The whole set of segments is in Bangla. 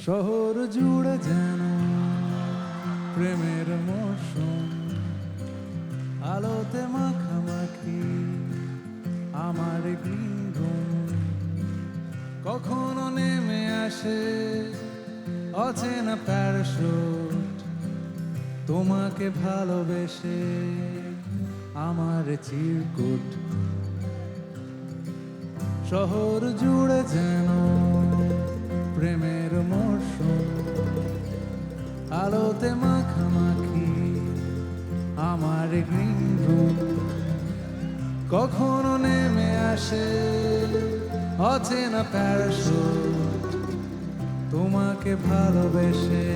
শহর জুড়ে যেন প্রেমের মৌসুম, আলোতে মাখামাখি আমার গ্রিন রুম। কখনো নেমে আসে অচেনা প্যারাশুট, তোমাকে ভালোবেসে আমার চিরকুট। শহর জুড়ে যেন প্রেমের মৌসুম, আলোতে মাখামাখি আমার গ্রিন রুম। কখনো নেমে আসে অচেনা প্যারাশুট, তোমাকে ভালোবেসে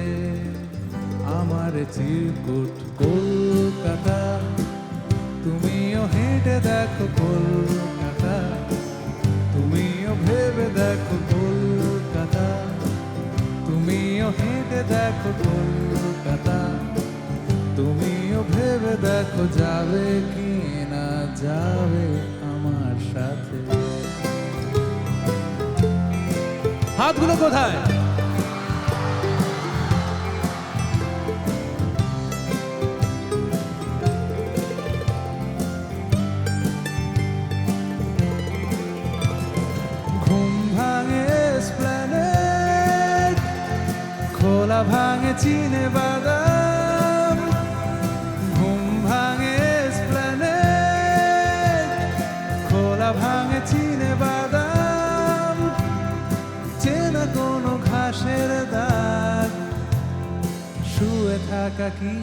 আমার চিরকুট। কলকাতা তুমিও হেঁটে দেখো, কলকাতা তুমিও ভেবে দেখো, কলকাতা তুমিও হেঁটে দেখো, কলকাতা তুমিও ভেবে দেখো, যাবে কি না যাবে আমার সাথে। হাতগুলো কোথায়? ঘুম ভাঙে এসপ্ল্যানেড, খোলা ভাঙে চিনে বাদাম। ঘুম ভাঙে এসপ্ল্যানেড, খোলা ভাঙে চিনে বাদাম। চেনা কোনো ঘাসের দাগ, শুয়ে থাকা কি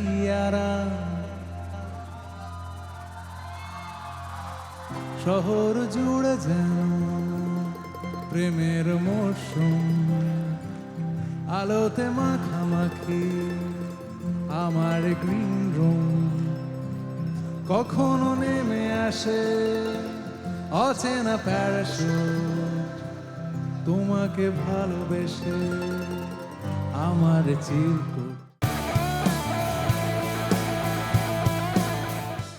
আরাম। শহর জুড়ে যেন প্রেমের মৌসুম, আলোতে মাখামাখি আমার গ্রিন রুম। কখনো নেমে আসে অচেনা প্যারাশুট, তোমাকে ভালোবেসে আমার চিরকুট।